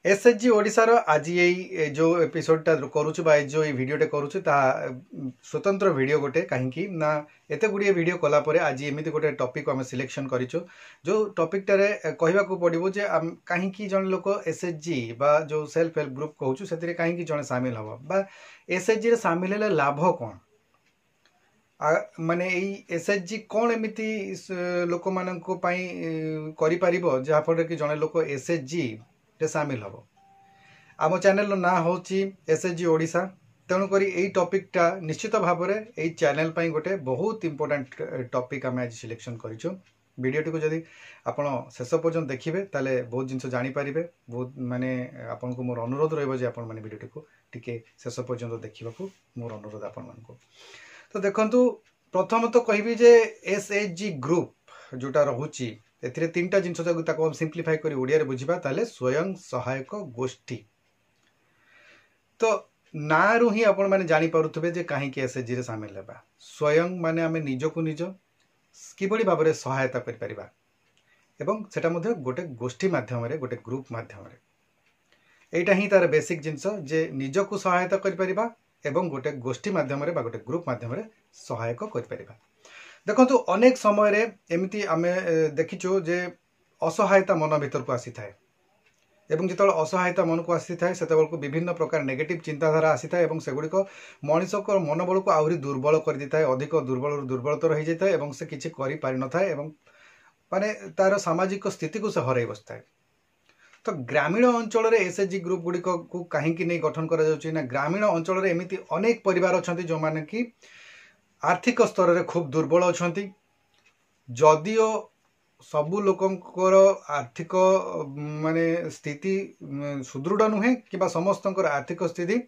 SHG ओडिशार आज ये जो एपिसोडटा करूछु बा जो ये वीडियोटे करूछु ता स्वतंत्र वीडियो गोटे कहीं ना एते गुड़िए वीडियो कला परे आज एमिति गोटे टॉपिक आम सिलेक्शन करिछु जो टॉपिकटारे कहबाकू पड़िबो जे कहीं जन लोक एसएचजी बा जो सेल्फ हेल्प ग्रुप कहूछु सेतिरे कहीं जन सामिल हबो बा एसएचजी रे सामिल हेले लाभ कोन माने एसएचजी कौन एमिति लोक मानक पई करि परिबो जहा फल कि जने लोक एसएचजी रे सामिल हबो। आम चैनल ना होची एसएचजी ओडिशा तेणुक यही टॉपिकटा निश्चित भाव में यही चैनल पई गोटे बहुत इंपोर्टेंट टॉपिक आम आज सिलेक्शन करिछु। वीडियोटी को जदि आपण शेष पर्यंत देखिए ताले बहुत जिनस जानी पारिबे। बहुत माने आपन को मोर अनुरोध रहइबो जे आपण माने वीडियोटी को टिके शेष पर्यंत देखिबाकू मोर अनुरोध आपण मान को। तो देखंतु प्रथम तो कहबी जे एसएचजी ग्रुप जोटा रहुची एथिरे तीनटा जिनस ताको हम सिंप्लीफाई करी ओडिया रे बुझिबा ताले स्वयं सहायक गोष्ठी। तो ना रु ही आपण माने जानी पारुथबे जे काहे के एसएचजी रे शामिल लेबा। स्वयं माने आमे निजो को निजो किबडी भाबरे सहायता करि परिबा एवं सेटा मध्ये गोटे गोष्ठी माध्यम रे गोटे ग्रुप माध्यम रे एटा ही तार बेसिक जिनस जे निजो को सहायता करि परिबा एवं गोटे गोष्ठी माध्यम रे बा गोटे ग्रुप माध्यम रे सहायक करि परिबा। देखो अनेक समय रे एमिति आमे देखिचो जे असहायता मन भीतर को आसी थाए एवं जितल असहायता मन को आसी थाए सेतबल को विभिन्न प्रकार नेगेटिव चिंताधारा आसी थाए एवं सेगुडी को मनीष को मनोबल को आहुरी दुर्बल कर दी थाए अधिक दुर्बलता रही जाए एवं से किछि करि पारि न थाए एवं माने तार सामाजिक स्थिति को से हराई बसताए। तो ग्रामीण अंचल एसएचजी ग्रुप गुड़ी को कहीं नहीं गठन करा जाउछि ना ग्रामीण अंचल एमिति अनेक परिवार अछंती जो माने कि आर्थिक स्तर रे खूब दुर्बल अछंती जदियो सबु लोकंकर आर्थिक माने स्थिति सुदृढ़ नुहे कि समस्तंकर आर्थिक स्थिति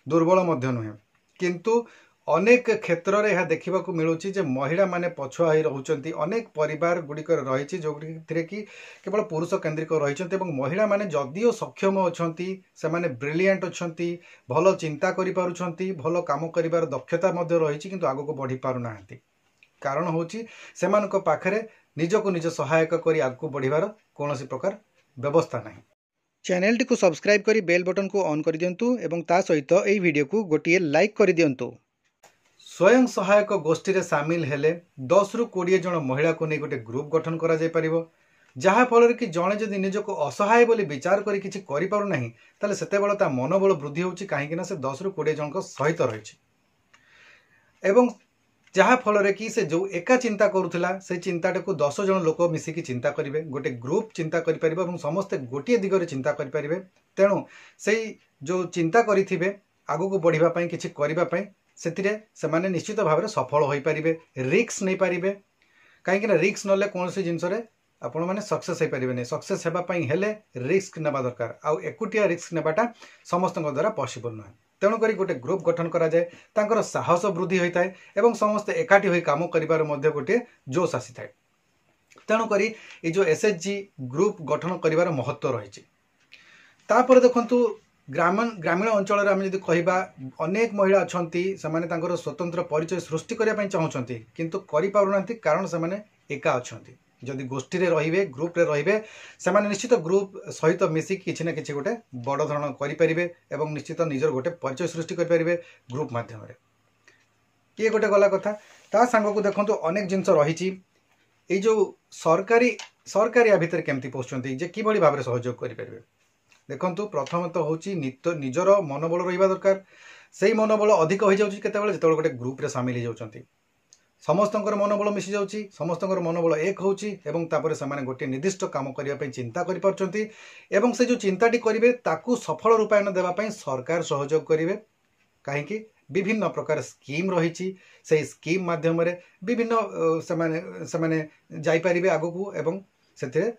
दुर्बल मध्य नुहे किंतु अनेक क्षेत्र में यह देखा मिलूँ जे महिला माने पछुआ हो रहउचंती। अनेक परिवार गुड़िक रही जो कि केवल पुरुष केन्द्रिक रही महिला माने जदियो सक्षम अछंती से माने ब्रिलियंट अछंती भल चिंता करि पारुछंती भल काम करिवार दक्षता मध्य रही किंतु आगो को बढ़ी पारु नाहंती। कारण होची सेमानक पाखरे निजको निज सहायक करी आगो बढ़िवार कोनोसी प्रकार व्यवस्था नहीं। चैनल टी को सब्सक्राइब करी बेल बटन को ऑन कर दियंतु एवं ता सहित एई वीडियो को गोटिए लाइक कर दियंतु। स्वयं सहायक गोष्ठी रे सामिल हेले 10 रु 20 जन महिला को नहीं गोटे ग्रुप गठन करा जाय परिबो जहा फल कि जड़े जदि निजको असहाय बोली विचार करी किछि करि पारु नाही ताले सेते बेला ता मनोबल वृद्धि होछि काहेकि ना से 10 रु 20 जन सहित रहिछि एवं जहा फल कि से जो एका चिंता करूला से चिंताटा को 10 जन लोक मिसिकी चिंता करेंगे गोटे ग्रुप चिंता करें समस्ते गोटे दिगरे चिंता करें तेणु से जो चिंता करेंगे आगू को बढ़ापी किसी करने से माने निश्चित भाव में सफल हो पारे रिक्स नहीं पारे कहीं रिक्स ना कौन जिनस आपण मैंने सक्सेस हो पारे सक्सेस होगापी हेले रिस्क नेबा दरकार आउ एकुटिया रिस्क नेबाटा समस्त द्वारा पॉसिबल नुहे तेणुक गोटे ग्रुप गठन करा जाए तांकर साहस वृद्धि होता है एवं समस्ते एकाठी हो काम करिबार मध्य गोटे जोश आसी थाए। तेणुक ये जो एसएचजी ग्रुप गठन करिबार महत्व रही। तापर देखंतु ग्रामीण अंचल आम जब कहवा अनेक महिला अछंती सेमाने तांकर स्वतंत्र परिचय सृष्टि करने चाहूँगी किंतु करि पारु नांती कारण सेमाने एका अछंती जदि गोष्ठी रे रहिबे ग्रुप रे रहिबे सेमाने निश्चित ग्रुप सहित मिसी किछि ना किछि गोटे बड़ धरण करि परिबे एवं निश्चित निजर गोटे परिचय सृष्टि करि परिबे ग्रुप माध्यम रे ये गोटे गला कथा। ता संग को देखंतु अनेक जिंस रहिछि ए जो सरकारी या भितर केमती पोछंती जे कि बड़ी भाव रे सहयोग करि परिबे। देखंतु प्रथम तो होछि निजर मनोबल रहिबा दरकार सेही मनोबल अधिक हो जाउछि केतेबेले जेतेबेले गोटे ग्रुप रे शामिल हो जाउछंती समस्तंकर मनोबल मिसी जाउछि समस्तंकर मनोबल एक होउछि एवं तापर से माने गोटे निर्दिष्ट काम करिया पई चिंता करि परछंती एवं से जो चिंताटी करिवे ताकू सफल रूपायन देबा पई सरकार सहयोग करिवे काहेकि विभिन्न प्रकार स्कीम रहिछि से स्कीम माध्यम रे विभिन्न से माने जाई परिबे आगु को एवं सेथिरे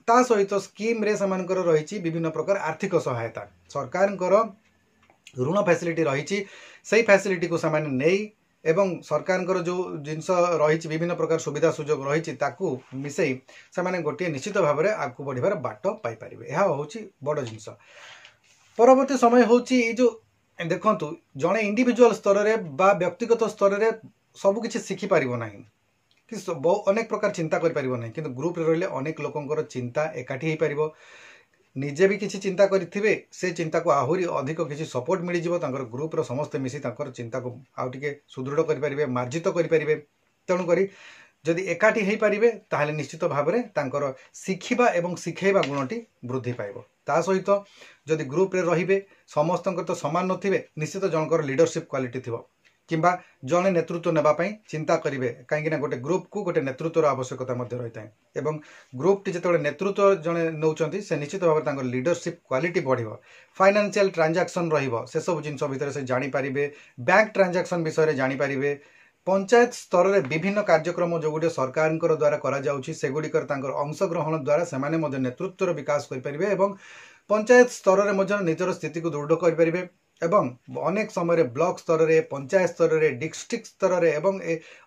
ता सहित स्कीम रे समानकर रहिछि विभिन्न प्रकार आर्थिक सहायता सरकारकर ऋण फैसिलिटी रहिछि सेही फैसिलिटी को सामान्य नेई एवं सरकार जो जिनस रही विभिन्न प्रकार सुविधा सुजोग रही मिसई से गोटे निश्चित भाव में आगू बढ़िबार बाट पाइपर यह हूँ बड़ जिनस। परवर्ती समय हूँ जो देखु जड़े इंडिविजुअल स्तर में बा व्यक्तिगत स्तर में सबकि शिखिपार ना कि अनेक प्रकार चिंता करें कि ग्रुप रे रहिले अनेक लोकंकर चिंता एकाठी हो पार निजे भी किसी चिंता करिथिबे से चिंता को आहुरी अधिक किसी सपोर्ट मिल जिवो तांकर ग्रुप रो समस्त मिसी तांकर चिंता को आउ टिके सुदृढ़ करि परिबे मार्जित करि परिबे तेणु करी जदि एकाठी हो पारे ताहले निश्चित भाव में तांकर शिखिबा एवं शिखेबा गुणटी वृद्धि पाइब ता सहित जदि ग्रुप रे रहिबे समस्त तो समान नथिबे निश्चित जनकर लीडरशिप क्वालिटी थिबो किंबा जने नेतृत्व नेबापी चिंता करेंगे कहीं गोटे ग्रुप को गोटे नेतृत्वर आवश्यकता रही है एवं ग्रुप टी जो नेतृत्व जड़े नौकरी से निश्चित भाव में लीडरशिप क्वालिटी बढ़ फाइनेंशियल ट्रांजैक्शन से सब जिन भितर से जानीपर बैंक ट्रांजैक्शन विषय में जानीपर पंचायत स्तर में विभिन्न कार्यक्रम जो गोटे सरकार द्वारा करागुड़िकर अंशग्रहण द्वारा से नेतृत्वर विकास करें पंचायत स्तर में निजर स्थिति को दृढ़ करें एवं अनेक समय ब्लॉक स्तर रे पंचायत स्तर रे डिस्ट्रिक्ट स्तर रे एवं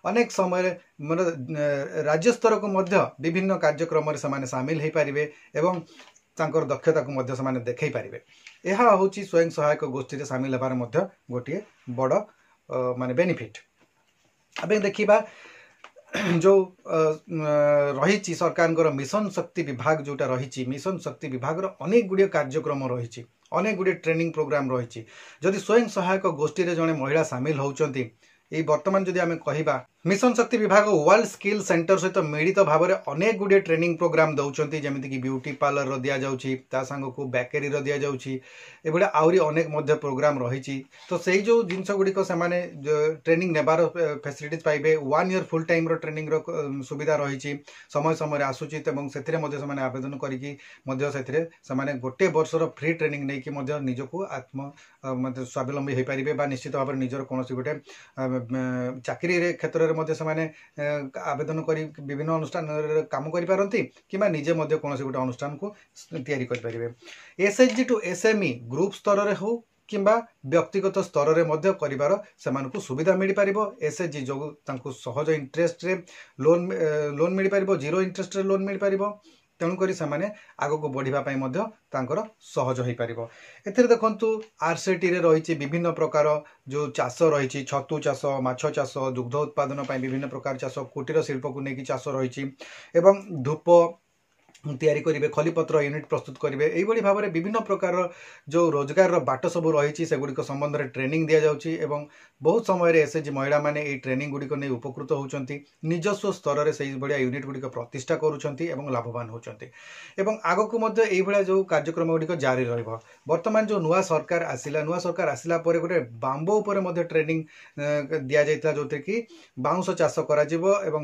अनेक समय राज्य स्तर को मध्य विभिन्न कार्यक्रम से सामिल हो पारे एवं तांकर दक्षता को मध्य से देखई पारे यह हूँ स्वयं सहायक गोष्ठी सामिल होबार गोटे बड़ माने बेनिफिट। अब देखा जो रही सरकार मिशन शक्ति विभाग जोटा रही मिशन शक्ति विभाग अनेक गुड़िया कार्यक्रम रही अनेक गुड़िया ट्रेनिंग प्रोग्राम रही जदि स्वयं सहायक गोष्ठी रे जड़े महिला सामिल होउचंती ये वर्तमान जदि आम कहिबा मिशन शक्ति विभाग वर्ल्ड स्किल सेंटर सहित मिलित भाव में अनेक गुड़िया ट्रेनिंग प्रोग्राम दौरान जमीक ब्यूटी पार्लर दि जाऊँगी ता सांग को बेकरी दि जाऊँगी ये आहरी अनेक प्रोग्राम रही तो से जो जिनस गुड़िक से ट्रेनिंग नेबार फैसिलिटीज पाइबे 1 ईयर फुल टाइम ट्रेनिंग सुविधा रही समय समय आसूची से आवेदन करके गोटे वर्षर फ्री ट्रेनिंग नहीं कि निजक आत्म स्वावलम्बी हो पारे निश्चित भाव में निजर कौन गोटे चाकरी क्षेत्र में आवेदन कर विभिन्न अनुष्ठान काम करें कि निजे कौन गोटे अनुष्ठान को तैयारी करें एसएचजी टू एसएमई ग्रुप स्तर में हो किंबा व्यक्तिगत स्तर में कर सुविधा मिल पार एसएचजी जो सहज इंटरेस्ट रे लोन मिल पार जीरो इंटरेस्ट रे लोन मिल पार तेणुक आग को बढ़ापी सहज हो पार ए देखु आरसीटी रही विभिन्न प्रकार जो चाष रही छतु चाष माछ चाष दुग्ध उत्पादन विभिन्न प्रकार चाष कुटीर शिल्प को लेकिन चाष रही धूप तैयारी करेंगे खलीपत्र यूनिट प्रस्तुत करेंगे यही भाव में विभिन्न प्रकार जो रोजगार बाट सब रही सेगुड़िक संबंध में ट्रेनिंग दि जाऊँगी और बहुत समय एसएचजी महिला माने ये ट्रेनिंग गुड़िक नहीं उपकृत होती निजस्व स्तर में से भाया यूनिट गुड़िक प्रतिष्ठा करुँच लाभवान होती आग को ये जो कार्यक्रम गुड़िक जारी बर्तमान जो नुआ सरकार आसला गोटे बांबो उपर ट्रेनिंग दि जाता जो कि बाउंश चाष कर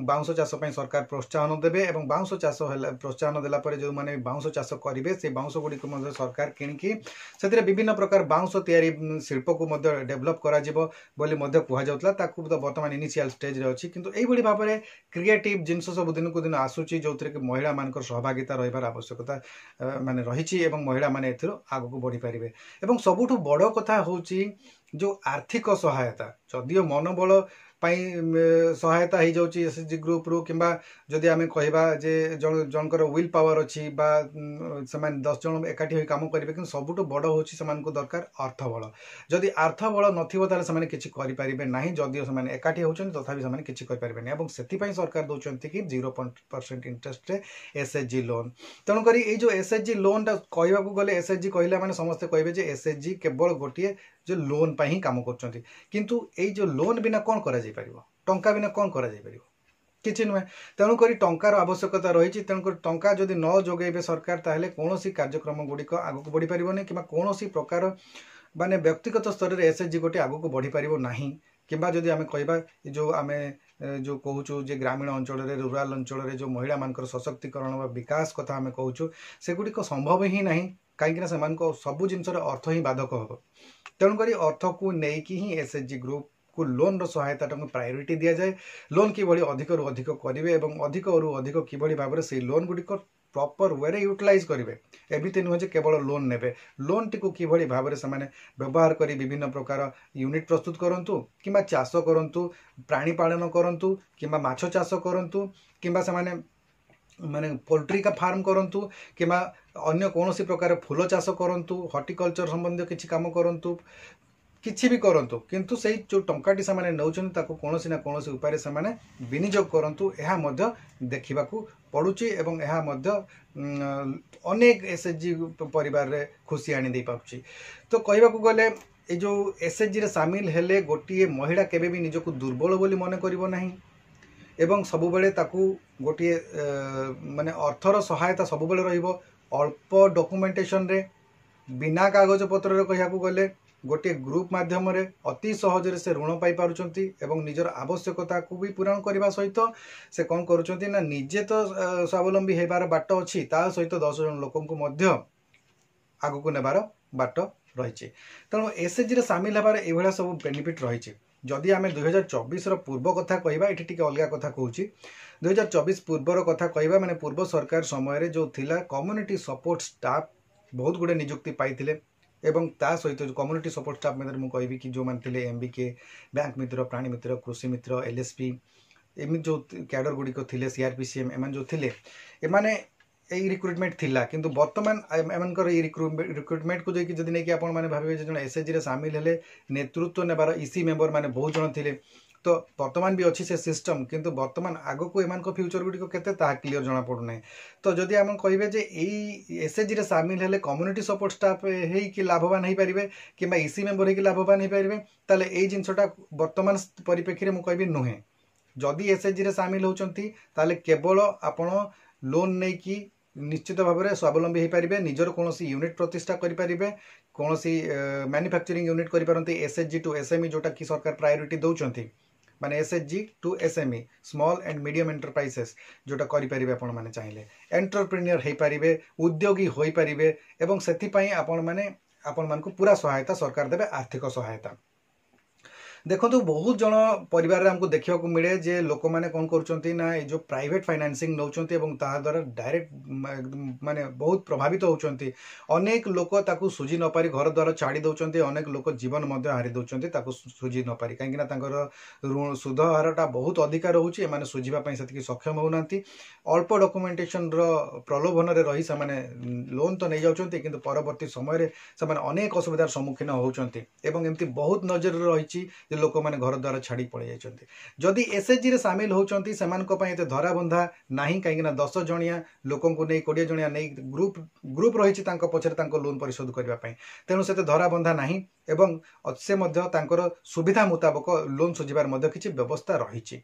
बाउंश चाष सरकार प्रोत्साहन देवे और बाउंश चाष प्रोत्साहन देला जो माने बाउंश चाष करेंगे से बाउंश गुड़िक सरकार किणिकी से विभिन्न प्रकार बाउंश तैयारी शिल्प को डेभलप करा कहला बर्तमान इनिशियल स्टेज रे अच्छी किंतु यही भाव में क्रिएटिव जिनस सब दिन को दिन आसूची जो कि महिला मान सहभागिता रही आवश्यकता माने रही महिला माने आग को बढ़ी पारे और सबुठ बड़ कथा हूँ जो आर्थिक सहायता जदियो मनोबल सहायता हो जाऊँगी एसएचजी ग्रुप रु किंबा जदि आम कहवा जे जनकर विल पावर अच्छी से 10 जन एकाठी हो काम करेंगे कि सबुठ बड़ हूँ दरकार अर्थबल जदि अर्थबल नथिबो से किसी करें ना जदियो से एकाठी होती तथापि से किसी करें से सरकार दौरान कि 0% इंटरेस्ट रे एसएचजी लोन तेणुक ये जो एसएचजी लोन कहवा गले एसएचजी कहला माने समस्ते कहे एसएचजी केवल गोटे जो लोन पर ही काम कर किंतु ये जो लोन बिना कौन करा जाई परिबो टंका बिना कौन करा जाई परिबो किछि नुहे तेणुक टंकार आवश्यकता रही तेणुक टंका जदि न जोगेबे सरकार ताहले कौन कार्यक्रम गुड़िक आग को बढ़ी पारिबो नै कि कौन प्रकार माने व्यक्तिगत स्तर में एसएचजी गोटे आग को बढ़ी पारिबो नाही किंबा जदि आम कहबा जो आम जो कहूँ जे ग्रामीण अंचल रूराल अंचल जो महिला मान सशक्तिकरण व विकास कथा आम कहूँ सेगुड़िक संभव ही ना कहीं सबू जिनस अर्थ ही बाधक हम तेणुक अर्थ को लेकिन ही एसएचजी ग्रुप को लोन सहायता प्रायोरिटी दि जाए लोन किभली अधिक रु अधिक करेंगे और अधिक रु अधिक किभली भाव में से लोन गुड़िक प्रॉपर वे यूटिलाइज करेंगे एमती नुहे जे केवल लोन ने लोन टी किभली भाव में से व्यवहार कर विभिन्न प्रकार यूनिट प्रस्तुत करूँ कि चाष करूँ प्राणी पालन करूँ कि माछ चाष करूँ कि माने पोल्ट्री का फार्म करूँ कि अन्य कौन प्रकार फूल चाष करूँ हॉर्टिकल्चर संबंधी किसी काम करूँ किछि भी करंतु किंतु से जो टंकाटी से नौचन ताको कोनोसी ना कोनोसी उपाय से माने विनियोग करंतु एहा मध्य देखिबाकू पड़ुची एवं एहा मध्य अनेक एसएचजी परिवार रे खुशी आनी दे पाउची। तो कहबाकू गले ए जो एसएचजी रे शामिल हेले गोटिए महिला केबे भी निजको दुर्बल बोली मन करिवो नाही एवं सबुबेले ताकू गोटिए माने अर्थर सहायता सबुबेले रहिबो। अल्प डॉक्यूमेंटेशन रे बिना कागज पत्र रे कहयाकू गले गोटे ग्रुप माध्यम रे अति सहज से ऋण पाई पारुचंती एवं निजर आवश्यकता को भी पूरण करने सहित से कौन करुचंती ना निजे तो स्वावलंबी हेबार बाट अच्छी ता सहित 10 जन लोक आगु को नेबार बाट रही। तेणु एसएचजी रे शामिल हेबार एभला सब बेनिफिट रही। जदि आम 2024 पूर्व कथा कहबा एठी टिके अलगा कथा कहूची 2024 पूर्वर कथा कहबा माने पूर्व सरकार समय रे जो थिला कम्युनिटी सपोर्ट स्टाफ बहुत गुडे नियुक्ति पाइथिले एवं ता सहित जो कम्युनिटी सपोर्ट स्टाफ में मुझे कहबी कि जो माने एमबीके बैंक मित्र प्राणी मित्र कृषि मित्र एलएसपी एम जो कैडर गुड़िक थे सीआरपीसीएम एम जो थे एमाने यही रिक्रुटमेंट थिला किंतु वर्तमान एमनकर रिक्रुटमेंट को जैकि जदि नहीं आपण माने भाबे जे एसएचजी रे शामिल हेले नेतृत्व नेबार ईसी मेंबर माने बहुत जन थिले। तो वर्तमान भी अच्छी से सिस्टम किंतु वर्तमान आगो को एमान को फ्यूचर गुडी को केते ता क्लियर जाना पड़ू नै। तो जदि आम कहबे जे एई एसएचजी रे शामिल हेले कम्युनिटी सपोर्ट स्टाफ हेई कि लाभवान हेई परिबे किबा ईसी मेंबर हेई कि लाभवान हेई परिबे ताले एई जिंसटा वर्तमान परिप्रेक्षी रे मु कहबी नुहे। जदि एसएचजी रे शामिल होचंती ताले केवल आपण लोन नै कि निश्चित भाव में स्वावलंबी हो पारे निजर कौन यूनिट प्रतिष्ठा करें कौन मैन्युफैक्चरिंग यूनिट करें एसएचजी टू एसएमई जोटा कि सरकार प्रायोरिटी दौरान माने SHG to SME small and medium enterprises जोटा करें आपण मैंने चाहिए एंटरप्रेन्योर हो पारे उद्योगी हो पारे एवं से आपण मैंने आपण मान पूरा सहायता सरकार देवे आर्थिक सहायता। देखो तो बहुत जन परिवार आमको देखा मिले जे लोक मैंने कौन कर ना जो प्राइवेट फाइनेंसिंग नौचंती एवं ता द्वारा डायरेक्ट माने बहुत प्रभावित होचंती। अनेक लोक ताकू सुझी न पारी घर द्वारा छाड़ी दौरान अनेक लोक जीवन मध्य हारी दौरान ताकू सुझी न पारी कहीं ऋण सुध हारटा बहुत अधिक रोचे एम सुझापी से सक्षम होना अल्प डॉक्यूमेंटेशन प्रलोभन रही से लोन तो नहीं जाऊँच कि परवर्ती समय से अनेक असुविधार सम्मुखीन होती एमती बहुत नजर रही लोक मैंने घर द्वारा छाड़ी पड़े जाती। जदि एसएचजी रे शामिल होचंती से धरा बंधा नहीं कहीं 10 जणिया लोक नहीं 20 जणिया नहीं ग्रुप रही पछरे लोन परिशोध करने तेणु से धरा बंधा नहीं एवं से सुविधा मुताबक लोन सुझार किसी व्यवस्था रही।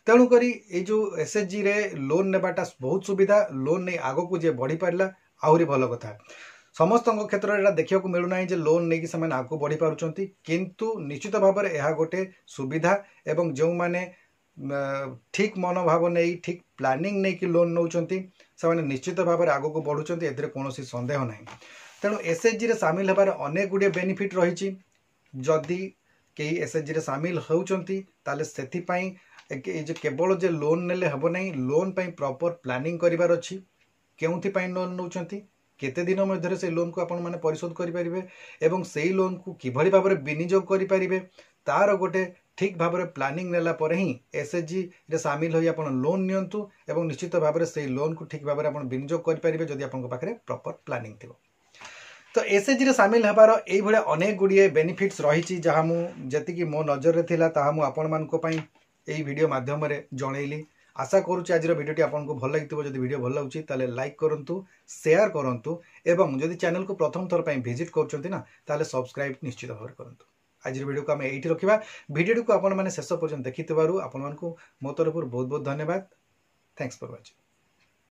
तेणुक ये जो एसएचजी रे लोन नेबाटा बहुत सुविधा लोन नहीं आग को जे बढ़ी पारा आहरी भल कथा। समस्त क्षेत्र में देखा मिलूना जे लोन नहीं कि आगे बढ़ी पार्टी किंतु निश्चित भाव में यह गोटे सुविधा एवं जो माने ठीक मनोभाव नहीं ठीक प्लानिंग नहीं कि लोन नौचंती से निश्चित भाव में आगे को बढ़ुंट ए कौन सन्देह ना। तेणु एसएचजी रे शामिल होबार अनेक गुड़े बेनिफिट रही। जदि कई एसएचजी रे शामिल होचंती ताले सेथिपाई जो केवल जे लोन नेले हबो नहीं लोन पाई प्रॉपर प्लानिंग करिवार अछि केउथि पाई लोन नौचंती केते दिन मध्य से लोन को आपण माने परिशोध करें एवं से लोन को किभली भाव में विनियोग करें तार गोटे ठीक भाव में प्लानिंग नेला पर ही एसएचजी रे शामिल होई आपण लोन नियंतु एवं निश्चित भाव में से लोन को ठीक भाव में आपण विनियोग करें जदि आपण पाखरे प्रॉपर प्लानिंग थिबो। तो एसएचजी रे शामिल हबार एई भले अनेक गुड़िए बेनिफिट्स रही जहाँ मुझे मो नजर रे थिला ताहा मु आपण मानको पई एई वीडियो माध्यम रे जणैली। आशा करुच्ची आज वीडियोटी आपको भल लगी जब वीडियो भल लगे ताले लाइक करूँ शेयर करूँ एवं जदि चैनल को प्रथम थर पर विजिट कर सब्सक्राइब निश्चित भाव करूँ। आज वीडियो को आम ये रखा वीडियो को आपने शेष पर्यटन देखि आपण मो तरफ बहुत बहुत धन्यवाद। Thanks for watching.